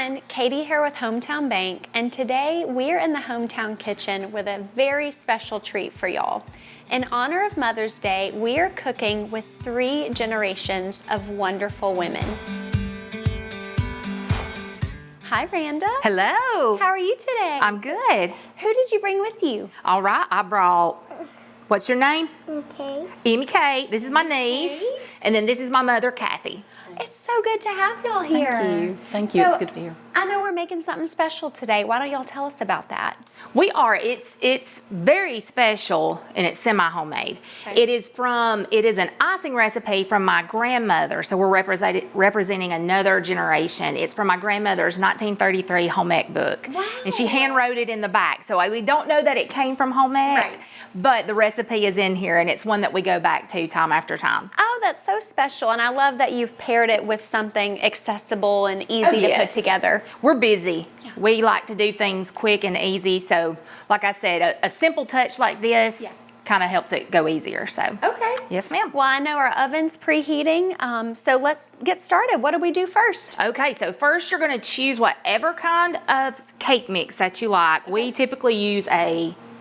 everyone, Katie here with HomeTown Bank, and today we're in the HomeTown kitchen with a very special treat for y'all. In honor of Mother's Day, we are cooking with 3 generations of wonderful women. Hi, Randa. Hello. How are you today? I'm good. Who did you bring with you? All right, I brought, what's your name? Okay. Emmy Kate. This is my niece. And then this is my mother, Kathy. It's so good to have y'all here. Thank you. Thank you. It's good to be here. I know we're making something special today. Why don't y'all tell us about that? We are. It's very special and it's semi-homemade. Okay. It is an icing recipe from my grandmother. So we're representing another generation. It's from my grandmother's 1933 home ec book. Wow. And she hand wrote it in the back. So we don't know that it came from home ec, Right. but the recipe is in here and it's one that we go back to time after time. Oh, that's so special. And I love that you've paired it with something accessible and easy to put together. We're busy. Yeah. We like to do things quick and easy. So like I said, a simple touch like this kind of helps it go easier. So Okay. Yes, ma'am. Well, I know our oven's preheating, so let's get started. What do we do first? Okay, so first you're going to choose whatever kind of cake mix that you like. Okay. We typically use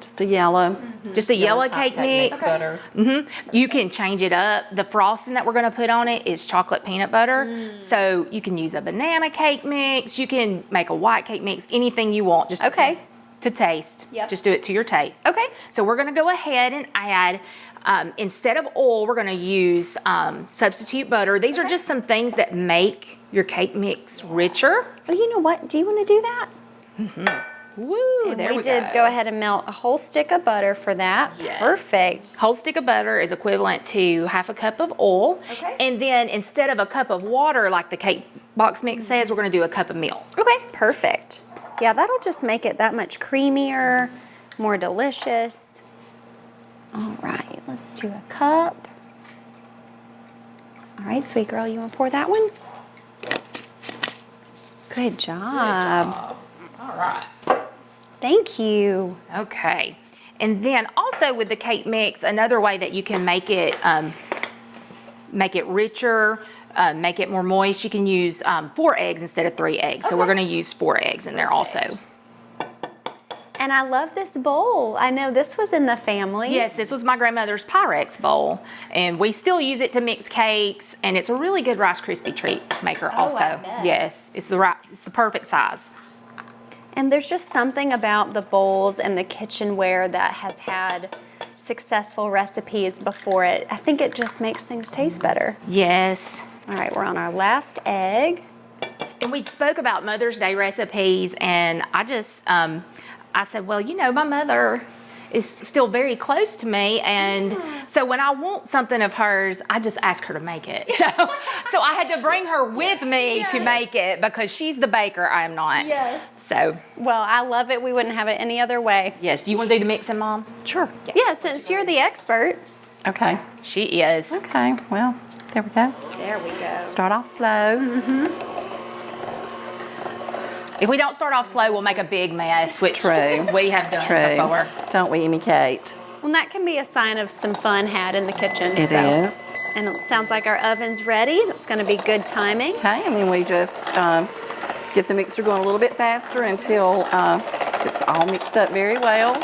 Just a yellow. just a yellow cake mix. Okay. Butter. You can change it up. The frosting that we're going to put on it is chocolate peanut butter. So you can use a banana cake mix. You can make a white cake mix. Anything you want. Just to taste. Yep. Just do it to your taste. Okay. So we're going to go ahead and add, instead of oil, we're going to use substitute butter. These are just some things that make your cake mix richer. Oh, you know what? Do you want to do that? Woo, And there we did go ahead and melt a whole stick of butter for that. Yes. Perfect. Whole stick of butter is equivalent to half a cup of oil. Okay. And then instead of a cup of water like the cake box mix says, we're going to do a cup of milk. Okay, perfect. Yeah, that'll just make it that much creamier, more delicious. All right, let's do a cup. All right, sweet girl, you want to pour that one? Good job. All right. Thank you. Okay. And then also with the cake mix, another way that you can make it richer, make it more moist, you can use 4 eggs instead of 3 eggs. So we're going to use 4 eggs in there also. And I love this bowl. I know this was in the family. Yes, this was my grandmother's Pyrex bowl. And we still use it to mix cakes. And it's a really good Rice Krispie treat maker also. I bet. Yes, it's the perfect size. And there's just something about the bowls and the kitchenware that has had successful recipes before it. I think it just makes things taste better. Yes. All right, we're on our last egg. And we spoke about Mother's Day recipes, and I just, I said, well, you know, my mother is still very close to me, and so when I want something of hers, I just ask her to make it. So I had to bring her with me to make it because she's the baker, I am not. Yes. So. Well, I love it. We wouldn't have it any other way. Yes. Do you want to do the mixing, Mom? Sure. Yeah, since you're the expert. Okay. She is. Okay. Well, there we go. There we go. Start off slow. If we don't start off slow, we'll make a big mess, which we have done before. Don't we, Emmy Kate? Well, that can be a sign of some fun had in the kitchen. It is. And it sounds like our oven's ready. That's going to be good timing. Okay, and then we just get the mixer going a little bit faster until it's all mixed up very well.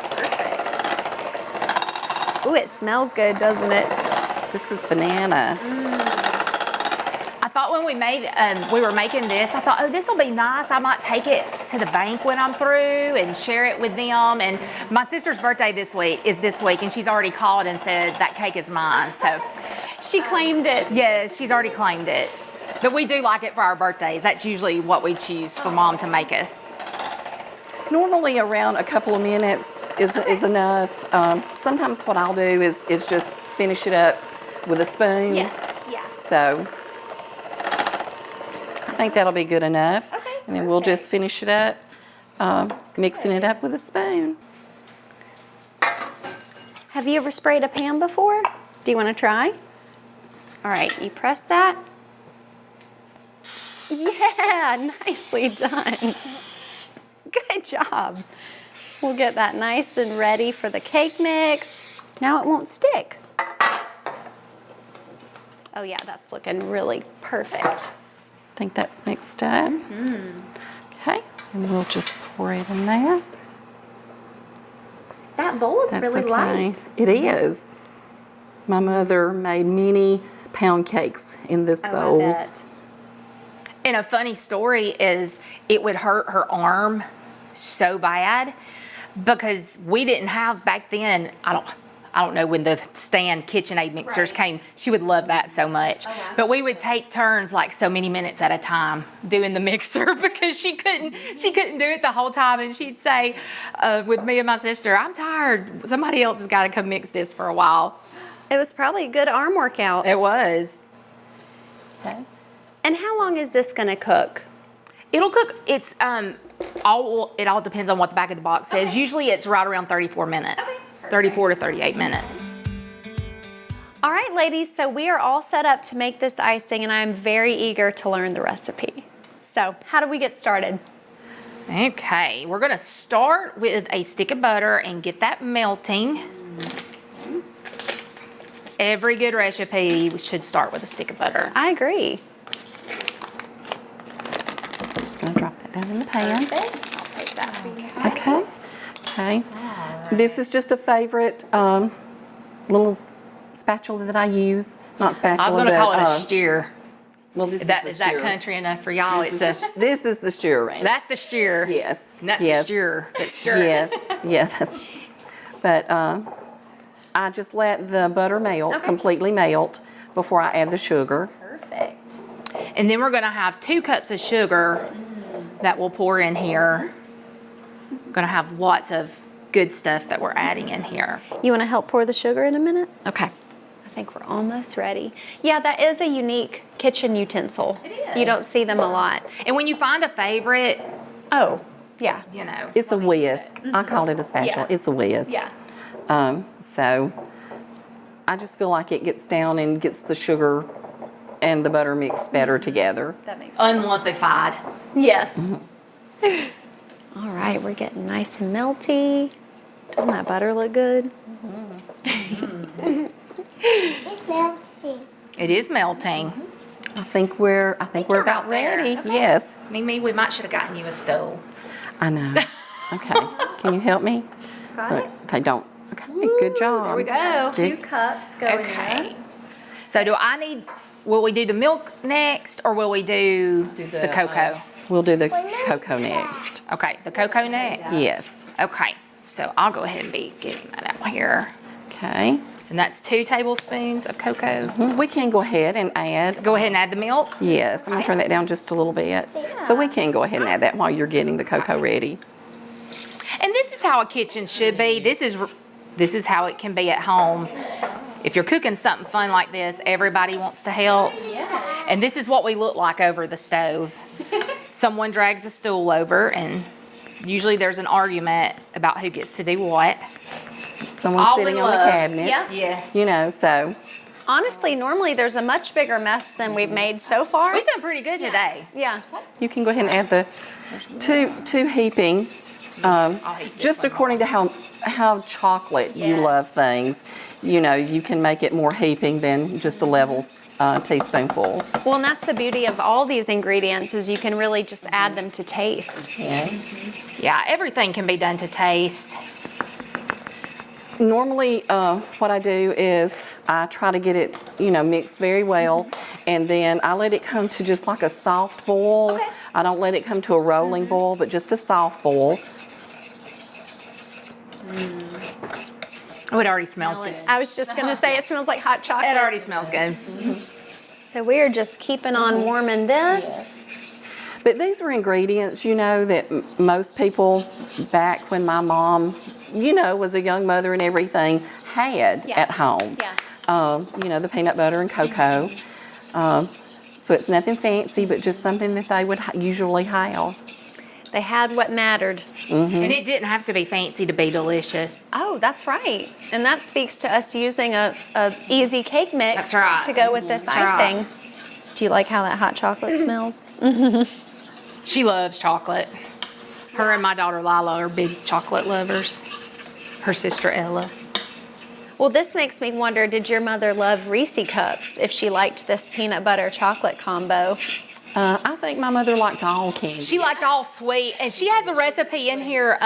Ooh, it smells good, doesn't it? This is banana. I thought when we were making this, I thought, oh, this will be nice. I might take it to the bank when I'm through and share it with them. And my sister's birthday is this week, and she's already called and said that cake is mine. So she claimed it. Yes, she's already claimed it. But we do like it for our birthdays. That's usually what we choose for Mom to make us. Normally around a couple of minutes is enough. Sometimes what I'll do is just finish it up with a spoon. Yes, yeah. So I think that'll be good enough. Okay, and then we'll just finish it up, mixing it up with a spoon. Have you ever sprayed a pan before? Do you want to try? All right, you press that. Yeah, nicely done. Good job. We'll get that nice and ready for the cake mix. Now it won't stick. Oh yeah, that's looking really perfect. I think that's mixed up. Okay, and we'll just pour it in there. That bowl is That's really okay. light. It is. My mother made many pound cakes in this bowl. I bet. And a funny story is it would hurt her arm so bad because we didn't have back then, I don't know when the stand KitchenAid mixers came. She would love that so much. But we would take turns like so many minutes at a time doing the mixer because she couldn't do it the whole time. And she'd say, with me and my sister, I'm tired. Somebody else has got to come mix this for a while. It was probably a good arm workout. It was. Okay. And how long is this going to cook? It'll cook. It's it all depends on what the back of the box says. Usually it's right around 34 minutes. 34 to 38 minutes. All right, ladies, so we are all set up to make this icing, and I'm very eager to learn the recipe. So how do we get started? Okay, we're gonna start with a stick of butter and get that melting. Every good recipe should start with a stick of butter. I agree. I'm just going to drop that down in the pan. I'll take that for you. Okay. Okay. This is just a favorite little spatula that I use. Not spatula, I was gonna but, call it a steer. Well, this Is that is the steer. country enough for y'all? This is the steer range. That's the steer. Yes. And that's yes. the steer. That's steer. Yes. Yes. But I just let the butter melt, completely melt, before I add the sugar. Perfect. And then we're gonna have 2 cups of sugar that we'll pour in here. We're gonna have lots of good stuff that we're adding in here. You want to help pour the sugar in a minute? Okay. I think we're almost ready. Yeah, that is a unique kitchen utensil. It is. You don't see them a lot. And when you find a favorite, Oh, yeah. you know. It's a whisk. I call it a spatula. Yeah. It's a whisk. Yeah. So I just feel like it gets down and gets the sugar and the butter mixed better together. That makes sense. Unlumpified. Yes. All right, we're getting nice and melty. Doesn't that butter look good? It's melting. It is melting. I think we're you're about about there. ready. Okay. Yes. Mimi, we might should have gotten you a stove. I know. Okay. Can you help me? Got it. Okay, don't. Okay, good job. There we go. 2 cups going Okay. in. So will we do the milk next or will we do the cocoa? We'll do the cocoa next. Okay, the cocoa next? Yes. Okay, so I'll go ahead and be getting that out here. Okay. And that's 2 tablespoons of cocoa. We can go ahead and add. Go ahead and add the milk. Yes, I'm going to turn that down just a little bit. So we can go ahead and add that while you're getting the cocoa ready. And this is how a kitchen should be. This is how it can be at home. If you're cooking something fun like this, everybody wants to help. Yes. And this is what we look like over the stove. Someone drags a stool over and usually there's an argument about who gets to do what. Someone's All sitting in on the love. cabinet. Yeah. Yes. You know, so Honestly, normally there's a much bigger mess than we've made so far. We've done pretty good today. Yeah. you can go ahead and add the two heaping, heat this just one according to how chocolate you Yes. love things. You know, you can make it more heaping than just a level teaspoonful. Well, and that's the beauty of all these ingredients is you can really just add them to taste. Yeah, everything can be done to taste. Normally, what I do is I try to get it, mixed very well, and then I let it come to just like a soft boil. Okay. I don't let it come to a rolling boil, but just a soft boil. Oh, it already smells good. I was just going to say it smells like hot chocolate. It already smells good. So we are just keeping on warming this. But these are ingredients, that most people back when my mom, was a young mother and everything, had Yeah. at home. Yeah. The peanut butter and cocoa. So it's nothing fancy, but just something that they would usually have. They had what mattered. And it didn't have to be fancy to be delicious. Oh, that's right. And that speaks to us using a easy cake mix That's right. to go with this That's right. icing. Do you like how that hot chocolate smells? She loves chocolate. Her and my daughter Lila are big chocolate lovers. Her sister Ella. Well, this makes me wonder, did your mother love Reese cups if she liked this peanut butter chocolate combo? I think my mother liked all candy. She liked all sweet, and she has a recipe in here.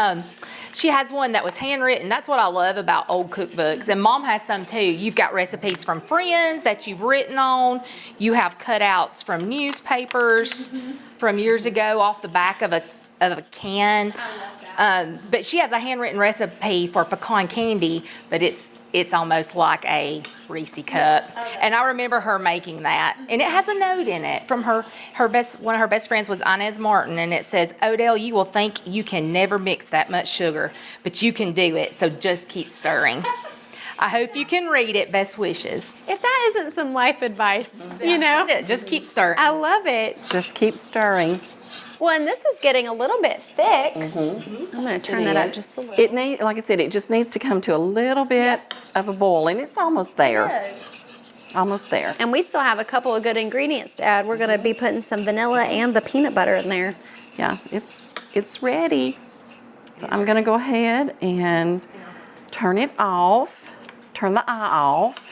She has one that was handwritten. That's what I love about old cookbooks, and Mom has some too. You've got recipes from friends that you've written on. You have cutouts from newspapers from years ago off the back of a can. But she has a handwritten recipe for pecan candy, but it's almost like a Reese cup. And I remember her making that. And it has a note in it from one of her best friends was Inez Martin, and it says, Odell, you will think you can never mix that much sugar, but you can do it, so just keep stirring. I hope you can read it. Best wishes. If that isn't some life advice, you know? That's it. Just keep stirring. I love it. Just keep stirring. Well, and this is getting a little bit thick. I'm going to turn that up just a little. Like I said, it just needs to come to a little bit of a boil, and it's almost there. Almost there. And we still have a couple of good ingredients to add. We're going to be putting some vanilla and the peanut butter in there. Yeah, it's ready. So I'm going to go ahead and turn it off. Turn the eye off.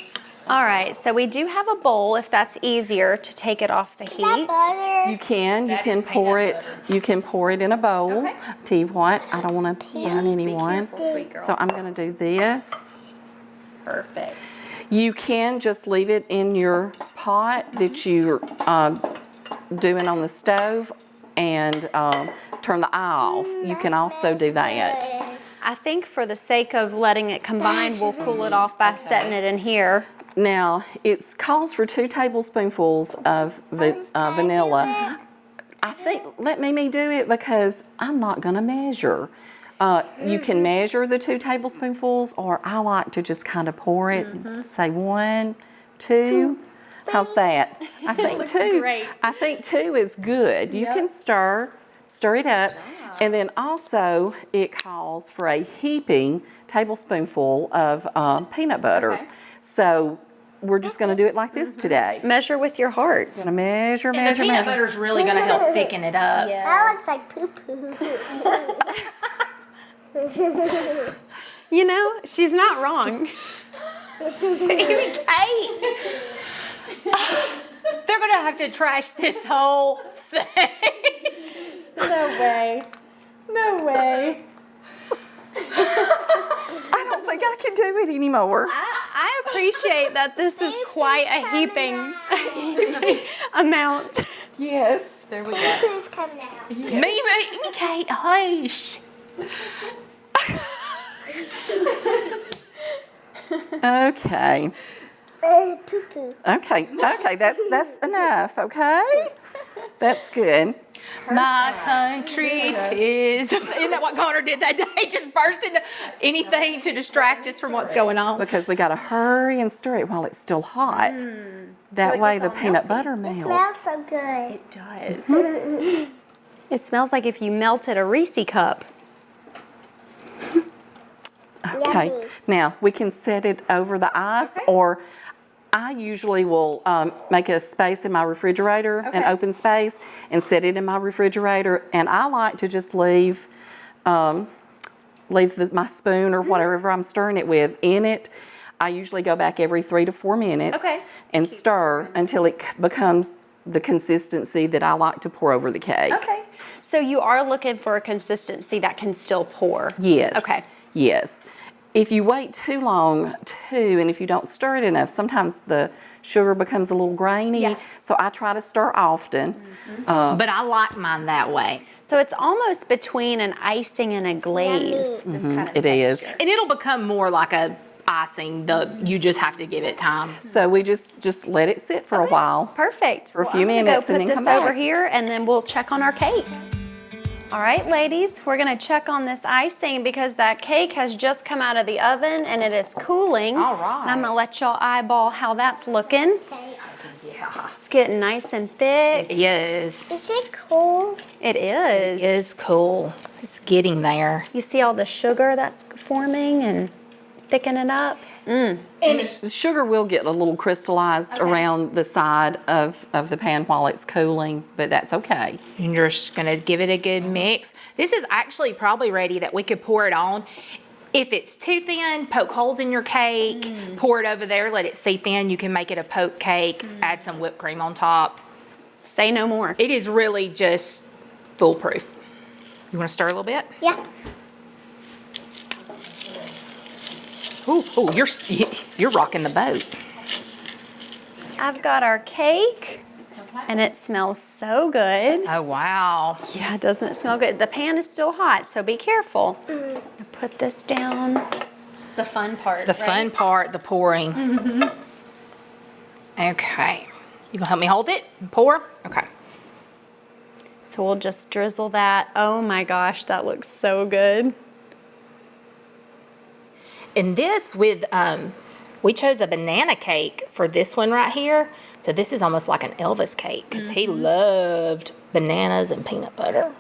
All right, so we do have a bowl if that's easier to take it off the heat. Butter. You can pour it. You can pour it in a bowl. Okay. Tell you what, I don't want to burn anyone. Be careful, sweet girl. So I'm going to do this. Perfect. You can just leave it in your pot that you're doing on the stove and turn the eye off. You can also do that. I think for the sake of letting it combine, we'll cool it off by setting it in here. Now, it calls for 2 tablespoonfuls of vanilla. I think, let Mimi do it because I'm not going to measure. You can measure the 2 tablespoonfuls, or I like to just kind of pour it, say 1, 2. How's that? I think 2. great. I think 2 is good. You can stir it up, and then also it calls for a heaping tablespoonful of peanut butter. Okay. So we're just going to do it like this today. Measure with your heart. Going to measure, And the measure, peanut measure. butter's really going to help thicken it up. That looks like poo-poo. You know, she's not wrong. Kate, they're going to have to trash this whole thing. No way. No way. I don't think I can do it anymore. I appreciate that this is quite a heaping amount. Yes. There we go. Please come now. Me, Kate, hush. Okay. Poo-poo. Okay. That's enough. Okay. That's good. My country 'tis. Isn't that what Connor did that day? Just burst into anything to distract us from what's going on. Because we got to hurry and stir it while it's still hot. That it way gets the all peanut melty. butter Smells melts. so good. It does. It smells like if you melted a Reese cup. Okay. Yummy. Now we can set it over the ice, or I usually will make a space in my refrigerator, an open space, and set it in my refrigerator. And I like to just leave my spoon or whatever I'm stirring it with in it. I usually go back every 3 to 4 minutes and stir until it becomes the consistency that I like to pour over the cake. Okay. So you are looking for a consistency that can still pour. Yes. Okay. Yes. If you wait too long, too, and if you don't stir it enough, sometimes the sugar becomes a little grainy. Yeah. So I try to stir often. But I like mine that way. So it's almost between an icing and a glaze. This kind of It is. texture. And it'll become more like a icing. You just have to give it time. So we just let it sit for a while. Perfect. For a few I'm gonna minutes go and put then come this over back. here, and then we'll check on our cake. All right, ladies, we're gonna check on this icing because that cake has just come out of the oven and it is cooling. All right. And I'm gonna let y'all eyeball how that's looking. Yeah. It's getting nice and thick. Yes. Is it cool? It is. It is cool. It's getting there. You see all the sugar that's forming and thickening up? The sugar will get a little crystallized around the side of the pan while it's cooling, but that's okay. You're just gonna give it a good mix. This is actually probably ready that we could pour it on. If it's too thin, poke holes in your cake, pour it over there, let it seep in. You can make it a poke cake, add some whipped cream on top. Say no more. It is really just foolproof. You want to stir a little bit? Yeah. Ooh, you're rocking the boat. I've got our cake, and it smells so good. Oh, wow. Yeah, doesn't it smell good? The pan is still hot, so be careful. Put this down. The fun part, The fun part, the pouring. Okay. You gonna help me hold it and pour? Okay. So we'll just drizzle that. Oh my gosh, that looks so good. And this with, we chose a banana cake for this one right here. So this is almost like an Elvis cake because he loved bananas and peanut butter.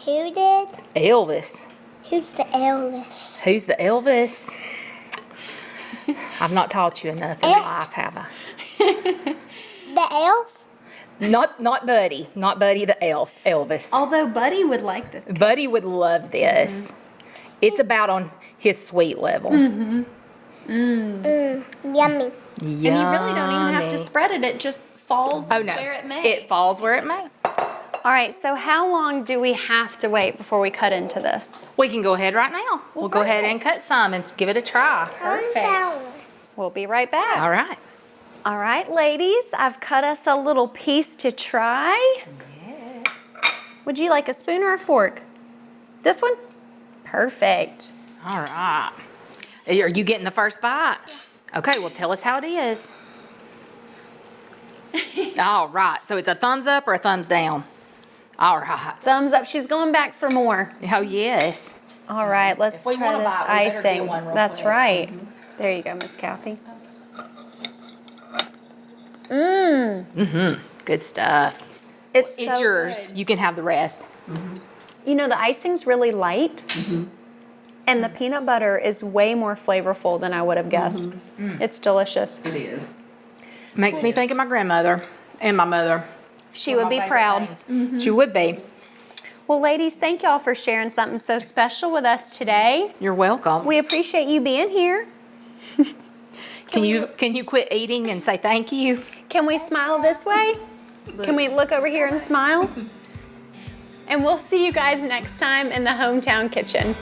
Who did? Elvis. Who's the Elvis? Who's the Elvis? I've not taught you enough in life, have I? The elf? Not Buddy. Not Buddy the elf. Elvis. Although Buddy would like this. Buddy would love this. It's about on his sweet level. Yummy. And you really don't even have to spread it. It just falls where it may. It falls where it may. All right, so how long do we have to wait before we cut into this? We can go ahead right now. We'll go ahead and cut some and give it a try. Perfect. We'll be right back. All right. All right, ladies, I've cut us a little piece to try. Yes. Would you like a spoon or a fork? This one? Perfect. All right. Are you getting the first bite? Okay, well, tell us how it is. All right. So it's a thumbs up or a thumbs down? All right. Thumbs up. She's going back for more. Oh, yes. All right, let's If we try want a this bite, we better get icing. one real That's quick. right. There you go, Miss Kathy. Good stuff. It's It's yours. You can have the rest. You know, the icing's really light, and the peanut butter is way more flavorful than I would have guessed. It's delicious. It is. Makes me think of my grandmother and my mother. She would be proud. She would be. Well, ladies, thank y'all for sharing something so special with us today. You're welcome. We appreciate you being here. Can you quit eating and say thank you? Can we smile this way? Can we look over here and smile? And we'll see you guys next time in the HomeTown Kitchen.